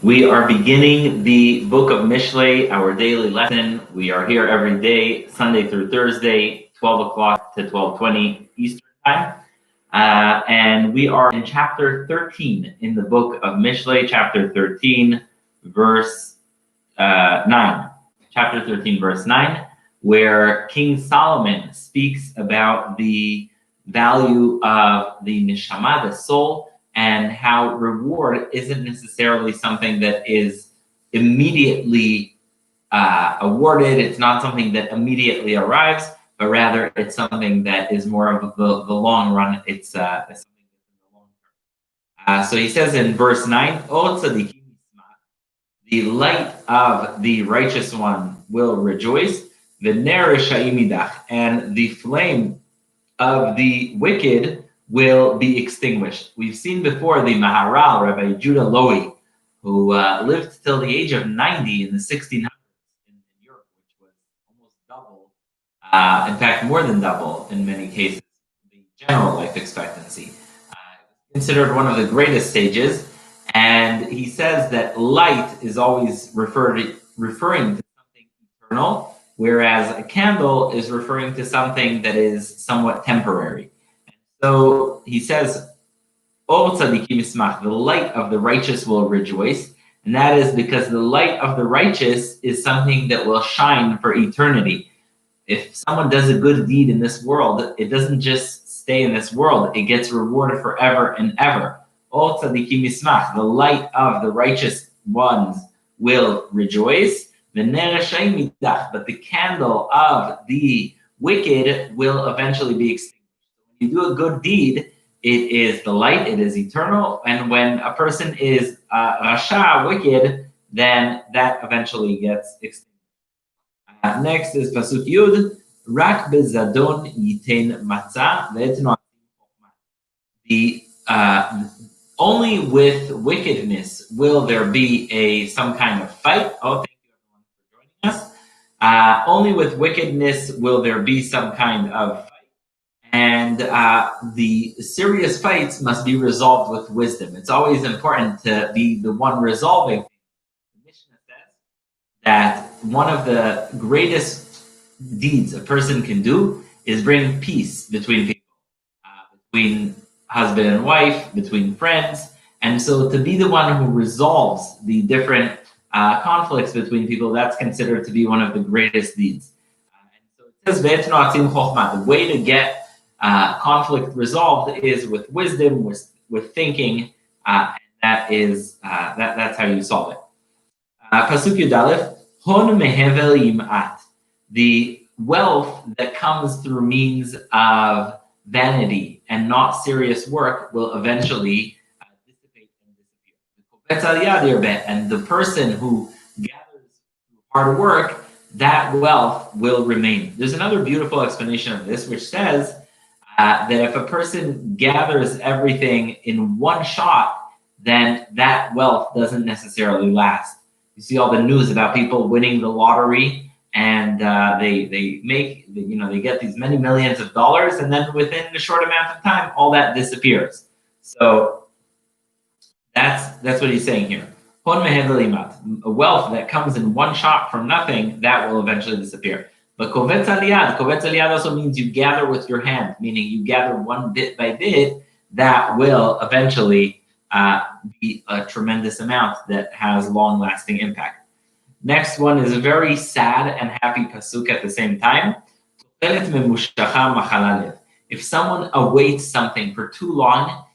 We are beginning the book of Mishlei, our daily lesson. We are here every day, Sunday through Thursday, 12 o'clock to 12:20 Eastern Time. And we are in chapter 13 in the book of Mishlei, chapter 13, verse 9. Chapter 13, verse 9, where King Solomon speaks about the value of the Nishama, the soul, and how reward isn't necessarily something that is immediately awarded. It's not something that immediately arrives, but rather it's something that is more of the long run. It's something that's in the long term. So he says in verse 9, "O tzadikim yismach," the light of the righteous one will rejoice, v'ner reshaim yidach, and the flame of the wicked will be extinguished. We've seen before the Maharal, Rabbi Judah Lowy, who lived till the age of 90 in the 1600s in Europe, which was almost double, in fact, more than double in many cases, the general life expectancy. Considered one of the greatest sages, and he says that light is always referring to something eternal, whereas a candle is referring to something that is somewhat temporary. So he says, "O tzadikim yismach," the light of the righteous will rejoice, and that is because the light of the righteous is something that will shine for eternity. If someone does a good deed in this world, it doesn't just stay in this world, it gets rewarded forever and ever. O tzadikim yismach, the light of the righteous ones will rejoice, but the candle of the wicked will eventually be extinguished. When you do a good deed, it is the light, it is eternal, and when a person is rasha, wicked, then that eventually gets extinguished. Next is Pasuk Yud, Rak bezadon yiten matzah ve'etno. The only with wickedness will there be some kind of fight. Oh, thank you everyone for joining us. Only with wickedness will there be some kind of fight. And the serious fights must be resolved with wisdom. It's always important to be the one resolving. The Mishnah says that one of the greatest deeds a person can do is bring peace between people, between husband and wife, between friends. And so to be the one who resolves the different conflicts between people, that's considered to be one of the greatest deeds. And so it says, the way to get conflict resolved is with wisdom, with thinking, and that's how you solve it. Pasuk Yudalef, Hon mehevel yimat, the wealth that comes through means of vanity and not serious work will eventually dissipate and disappear. And the person who gathers through hard work, that wealth will remain. There's another beautiful explanation of this, which says that if a person gathers everything in one shot, then that wealth doesn't necessarily last. You see all the news about people winning the lottery, and they get these many millions of dollars, and then within a short amount of time, all that disappears. So that's what he's saying here. A wealth that comes in one shot from nothing, that will eventually disappear. But kovetz aliyad also means you gather with your hand, meaning you gather one bit by bit, that will eventually be a tremendous amount that has long-lasting impact. Next one is a very sad and happy pasuk at the same time. If someone awaits something for too long,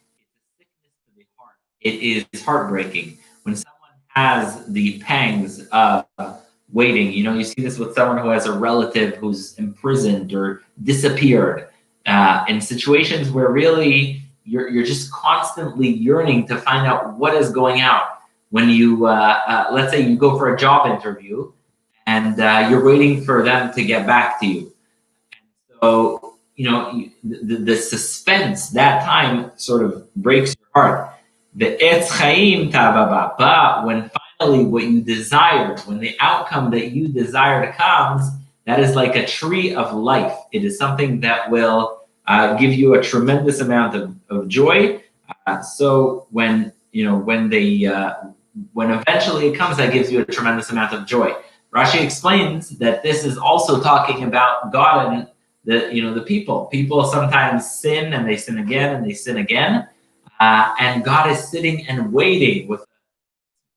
it's a sickness to the heart. It is heartbreaking. When someone has the pangs of waiting, you see this with someone who has a relative who's imprisoned or disappeared, in situations where really you're just constantly yearning to find out what is going out. When you, let's say you go for a job interview and you're waiting for them to get back to you. And so, the suspense, that time sort of breaks your heart. The etz chaim tababa, but when finally what you desired, when the outcome that you desired comes, that is like a tree of life. It is something that will give you a tremendous amount of joy. So when when eventually it comes, that gives you a tremendous amount of joy. Rashi explains that this is also talking about God and the people. People sometimes sin and they sin again and they sin again, and God is sitting and waiting with,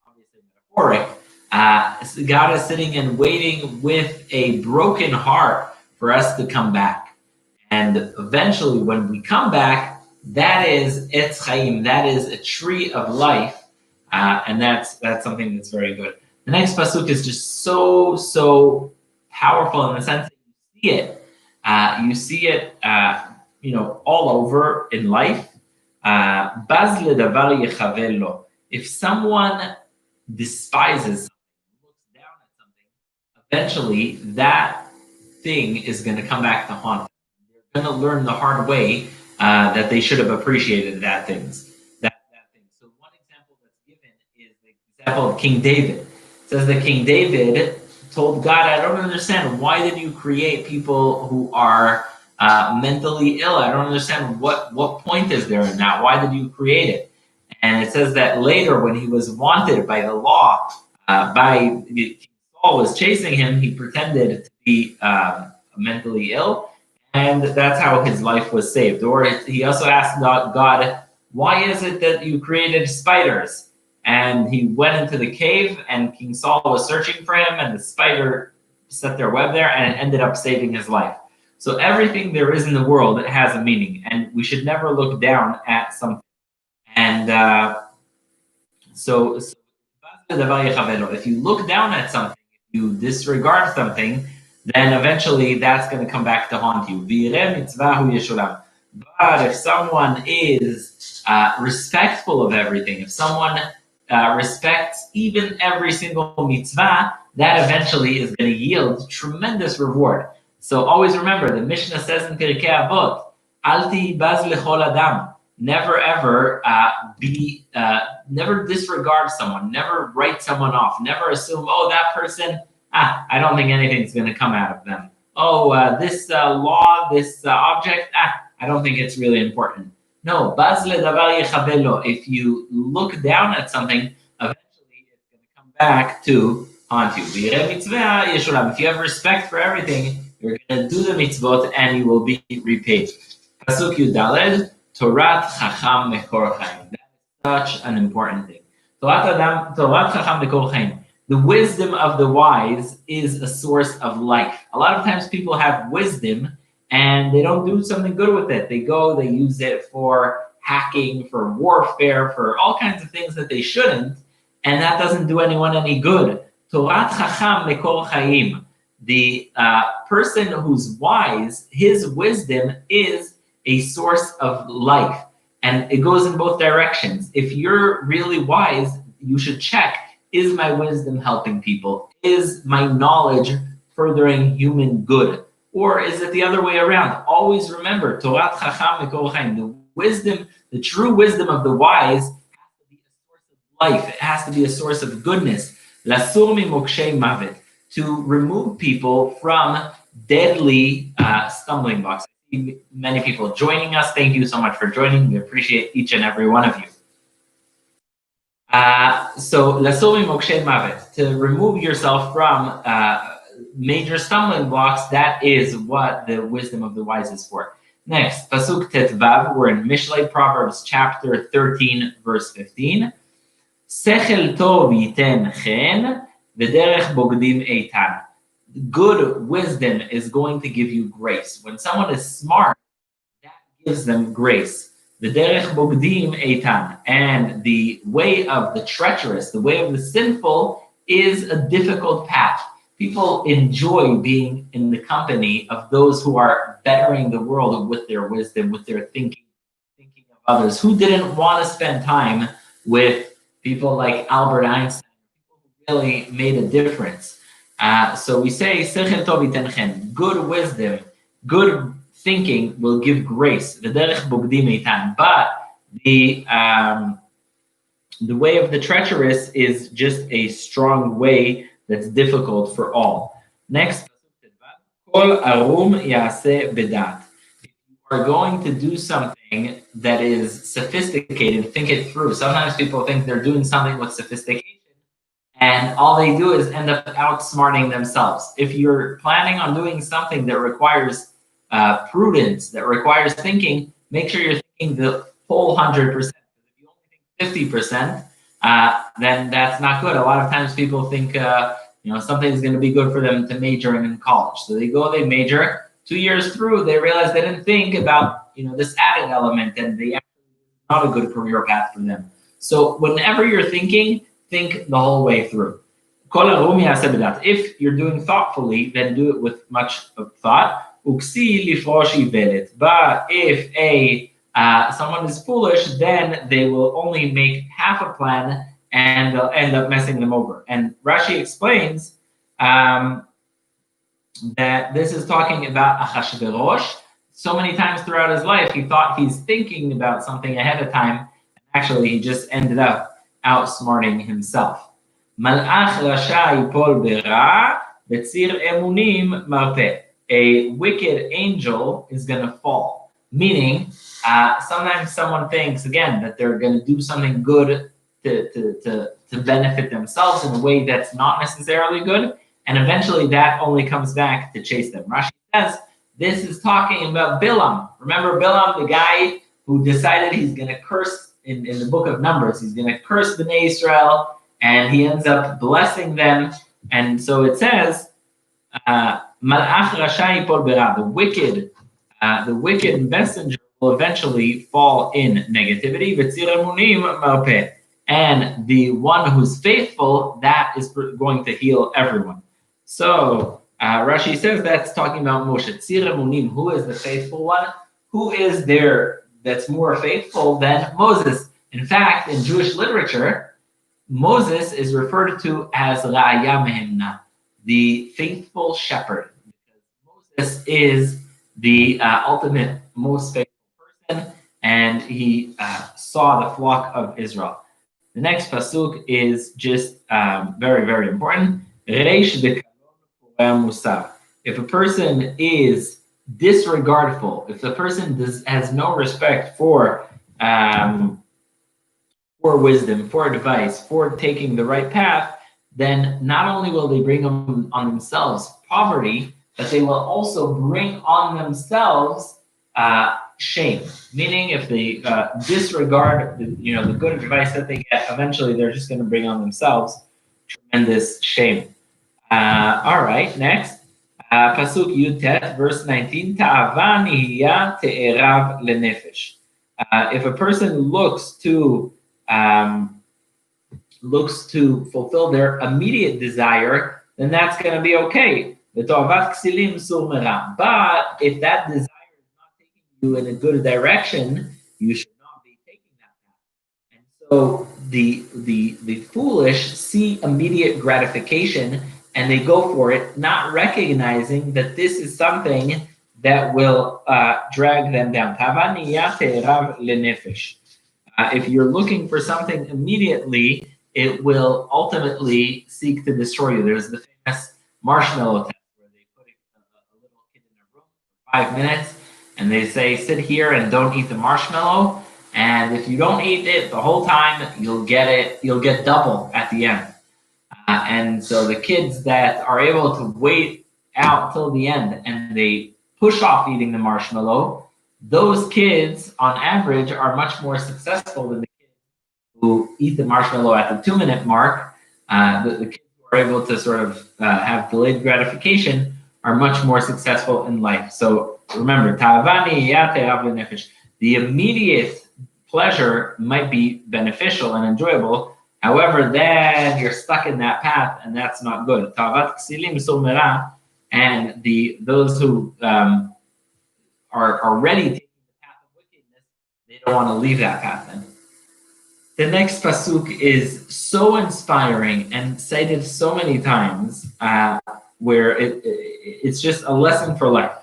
obviously metaphoric. God is sitting and waiting with a broken heart for us to come back. And eventually, when we come back, that is Etz Chaim, that is a tree of life, and that's something that's very good. The next pasuk is just so powerful in the sense that you see it, all over in life. Baz ledavar yechavel lo. If someone despises something, looks down at something, eventually that thing is going to come back to haunt them. They're going to learn the hard way that they should have appreciated that thing. So one example that's given is the example of King David. It says that King David told God, I don't understand, why did you create people who are mentally ill? I don't understand what point is there in that. Why did you create it? And it says that later, when he was wanted by the law, Saul was chasing him, he pretended to be mentally ill, and that's how his life was saved. Or he also asked God, why is it that you created spiders? And he went into the cave, and King Saul was searching for him, and the spider set their web there, and it ended up saving his life. So everything there is in the world has a meaning, and we should never look down at something. And so if you look down at something, if you disregard something, then eventually that's going to come back to haunt you. But if someone is respectful of everything, if someone respects even every single mitzvah, that eventually is going to yield tremendous reward. So always remember, the Mishnah says in Pirkei Avot, Al tihi baz lechol adam. Never ever never disregard someone, never write someone off, never assume, oh, that person, I don't think anything's going to come out of them. Oh, this law, this object, I don't think it's really important. No, baz ledavar yechavel lo. If you look down at something, eventually it's going to come back to haunt you. If you have respect for everything, you're going to do the mitzvot and you will be repaid. Pasuk Yudaled, Torat Chacham Mekor Chaim. That is such an important thing. Torat Chacham Mekor Chaim. The wisdom of the wise is a source of life. A lot of times people have wisdom and they don't do something good with it. They use it for hacking, for warfare, for all kinds of things that they shouldn't, and that doesn't do anyone any good. Torat Chacham Mekor Chaim. The person who's wise, his wisdom is a source of life, and it goes in both directions. If you're really wise, you should check, is my wisdom helping people? Is my knowledge furthering human good? Or is it the other way around? Always remember, Torat Chacham Mekor Chaim, the wisdom, the true wisdom of the wise has to be a source of life. It has to be a source of goodness. Lasur mimokshei mavet, to remove people from deadly stumbling blocks. Many people joining us. Thank you so much for joining. We appreciate each and every one of you. So, lasur mimokshei mavet, to remove yourself from major stumbling blocks. That is what the wisdom of the wise is for. Next, pasuk tetvav. We're in Mishlei Proverbs chapter 13, verse 15. Sechel tov yiten chen, v'derech bogdim eitan. Good wisdom is going to give you grace. When someone is smart, that gives them grace. V'derech bogdim eitan. And the way of the treacherous, the way of the sinful, is a difficult path. People enjoy being in the company of those who are bettering the world with their wisdom, with their thinking of others. Who didn't want to spend time with people like Albert Einstein, people who really made a difference? So we say, Sechel tov yiten chen, good wisdom, good thinking will give grace. V'derech bogdim eitan. But the way of the treacherous is just a strong way that's difficult for all. Next, kol arum yaseh bedat. If you are going to do something something that is sophisticated, think it through. Sometimes people think they're doing something with sophistication, and all they do is end up outsmarting themselves. If you're planning on doing something that requires prudence, that requires thinking, make sure you're thinking the whole 100%. If you only think 50%, then that's not good. A lot of times people think something is going to be good for them to major in college. So they major. 2 years through, they realize they didn't think about this added element, and they actually not a good career path for them. So whenever you're thinking, think the whole way through. If you're doing thoughtfully, then do it with much thought. But if someone is foolish, then they will only make half a plan and they'll end up messing them over. And Rashi explains that this is talking about Achashverosh. So many times throughout his life, he thought he's thinking about something ahead of time. Actually, he just ended up outsmarting himself. Malach rasha yipol bera, betzir emunim marpeh. A wicked angel is going to fall. Meaning, sometimes someone thinks, again, that they're going to do something good to benefit themselves in a way that's not necessarily good. And eventually that only comes back to chase them. Rashi says this is talking about Bilam. Remember Bilam, the guy who decided he's going to curse in the book of Numbers. He's going to curse Bnei Israel, and he ends up blessing them. And so it says, Malach rasha yipol bera, the wicked messenger will eventually fall in negativity. V'tzir emunim marpeh. And the one who's faithful, that is going to heal everyone. So Rashi says that's talking about Moshe. Tzir emunim, who is the faithful one? Who is there that's more faithful than Moses? In fact, in Jewish literature, Moses is referred to as Ra'aya Mehemna, the faithful shepherd. Moses is the ultimate, most faithful person, and he saw the flock of Israel. The next pasuk is just very, very important. If a person is disregardful, if the person has no respect for wisdom, for advice, for taking the right path, then not only will they bring on themselves poverty, but they will also bring on themselves shame. Meaning, if they disregard the good advice that they get, eventually they're just going to bring on themselves tremendous shame. All right, next. Pasuk Yutet, verse 19. Ta'ava nihiya te'erav lenefesh. If a person looks to fulfill their immediate desire, then that's going to be okay. But if that desire is not taking you in a good direction, you should not be taking that path. And so the foolish see immediate gratification and they go for it, not recognizing that this is something that will drag them down. If you're looking for something immediately, it will ultimately seek to destroy you. There's the famous marshmallow test where they put a little kid in a room for 5 minutes and they say, sit here and don't eat the marshmallow. And if you don't eat it the whole time, you'll get double at the end. And so the kids that are able to wait out till the end and they push off eating the marshmallow, those kids on average are much more successful than the kids who eat the marshmallow at the 2-minute mark. The kids who are able to sort of have delayed gratification are much more successful in life. So remember, the immediate pleasure might be beneficial and enjoyable. However, then you're stuck in that path, and that's not good. And those who are already taking the path of wickedness, they don't want to leave that path then. The next pasuk is so inspiring and cited so many times, where it's just a lesson for life.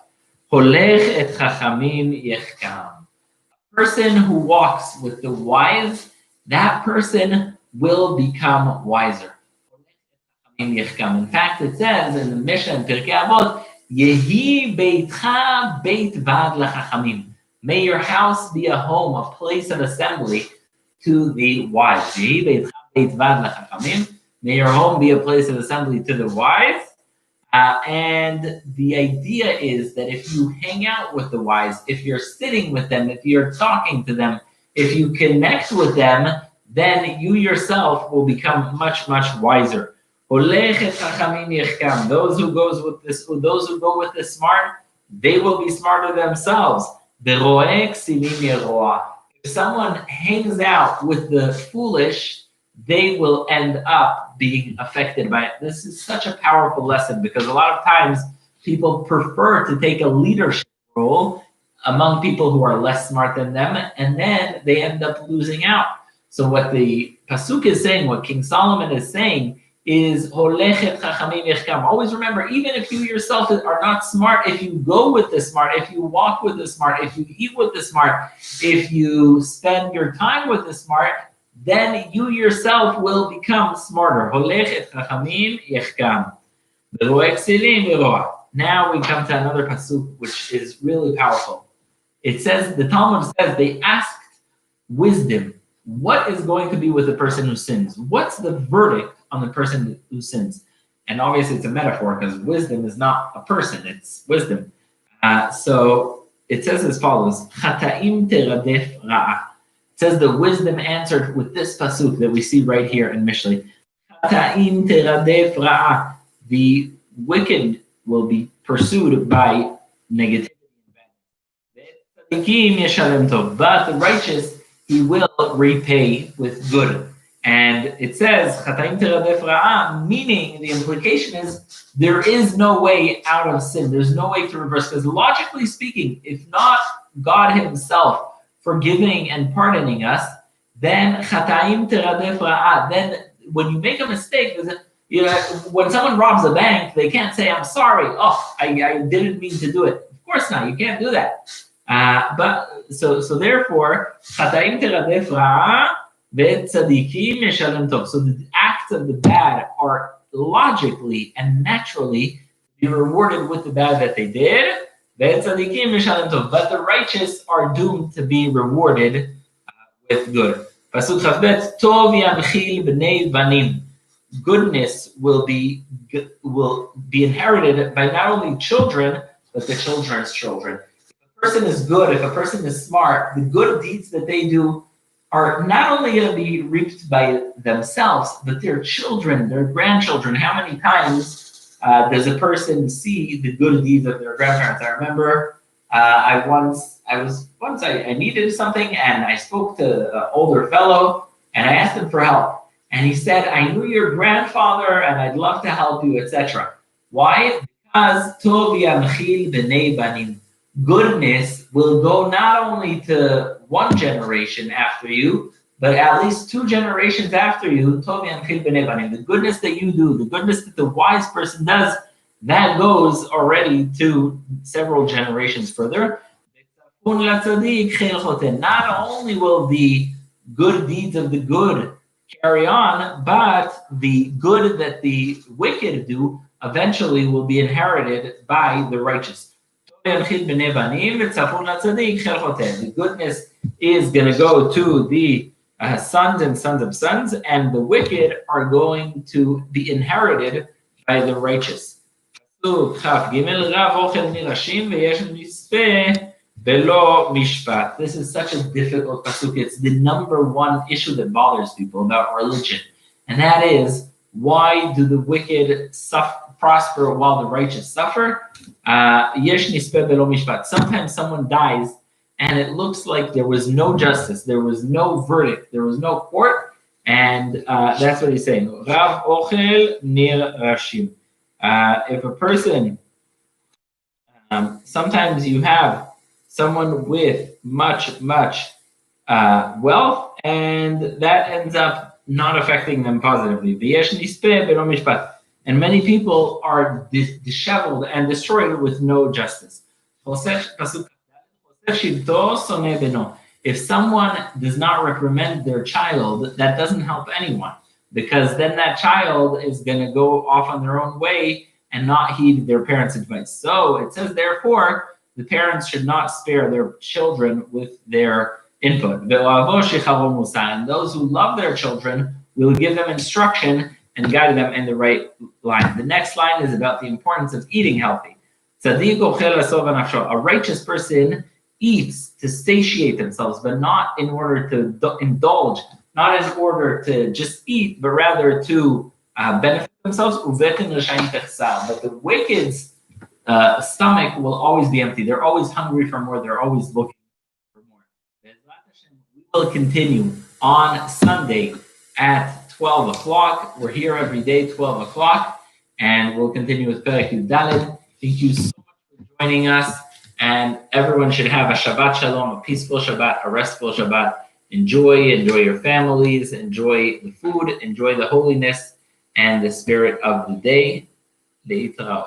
Holech et chachamim yechkam. A person who walks with the wise, that person will become wiser. In fact, it says in the Mishnah in Pirkei Avot, Yehi beitcha beit vad lechachamim. May your house be a home, a place of assembly to the wise. May your home be a place of assembly to the wise. And the idea is that if you hang out with the wise, if you're sitting with them, if you're talking to them, if you connect with them, then you yourself will become much, much wiser. Those who go with the smart, they will be smarter themselves. If someone hangs out with the foolish, they will end up being affected by it. This is such a powerful lesson because a lot of times people prefer to take a leadership role among people who are less smart than them, and then they end up losing out. So what the Pasuk is saying, what King Solomon is saying, is always remember, even if you yourself are not smart, if you go with the smart, if you walk with the smart, if you eat with the smart, if you spend your time with the smart, then you yourself will become smarter. Now we come to another pasuk, which is really powerful. It says, the Talmud says, they asked wisdom, what is going to be with the person who sins? What's the verdict on the person who sins? And obviously it's a metaphor because wisdom is not a person, it's wisdom. So it says as follows, Chataim teradef ra'ah. It says the wisdom answered with this pasuk that we see right here in Mishlei. Chataim teradef ra'ah. The wicked will be pursued by negativity and bad. But the righteous he will repay with good. And it says, meaning the implication is there is no way out of sin. There's no way to reverse. Because logically speaking, if not God himself forgiving and pardoning us, then then when you make a mistake, when someone robs a bank, they can't say, I'm sorry. Oh, I didn't mean to do it. Of course not. You can't do that. So therefore, so the acts of the bad are logically and naturally be rewarded with the bad that they did. But the righteous are doomed to be rewarded with good. Goodness will be inherited by not only children, but the children's children. Person is good, if a person is smart, the good deeds that they do are not only going to be reaped by themselves, but their children, their grandchildren. How many times does a person see the good deeds of their grandparents? I remember I needed something and I spoke to an older fellow and I asked him for help. And he said, I knew your grandfather and I'd love to help you, etc. Why? Because Tov Yamchil B'nei Banim. Goodness will go not only to one generation after you, but at least 2 generations after you. The goodness that you do, the goodness that the wise person does, that goes already to several generations further. Not only will the good deeds of the good carry on, but the good that the wicked do eventually will be inherited by the righteous. The goodness is going to go to the sons and sons of sons, and the wicked are going to be inherited by the righteous. This is such a difficult pasuk. It's the number one issue that bothers people about religion, and that is, why do the wicked prosper while the righteous suffer? Sometimes someone dies and it looks like there was no justice, there was no verdict, there was no court, and that's what he's saying. If a person, sometimes you have someone with much wealth, and that ends up not affecting them positively. And many people are disheveled and destroyed with no justice. If someone does not reprimand their child, that doesn't help anyone, because then that child is going to go off on their own way and not heed their parents' advice. So it says, therefore, the parents should not spare their children with their input. And those who love their children will give them instruction and guide them in the right line. The next line is about the importance of eating healthy. A righteous person eats to satiate themselves, but not in order to indulge, not in order to just eat, but rather to benefit themselves. But the wicked's stomach will always be empty. They're always hungry for more. They're always looking for more. We will continue on Sunday at 12 o'clock. We're here every day, 12 o'clock, and we'll continue with Perek Yud Daled. Thank you so much for joining us, and everyone should have a Shabbat Shalom, a peaceful Shabbat, a restful Shabbat. Enjoy your families, enjoy the food, enjoy the holiness and the spirit of the day.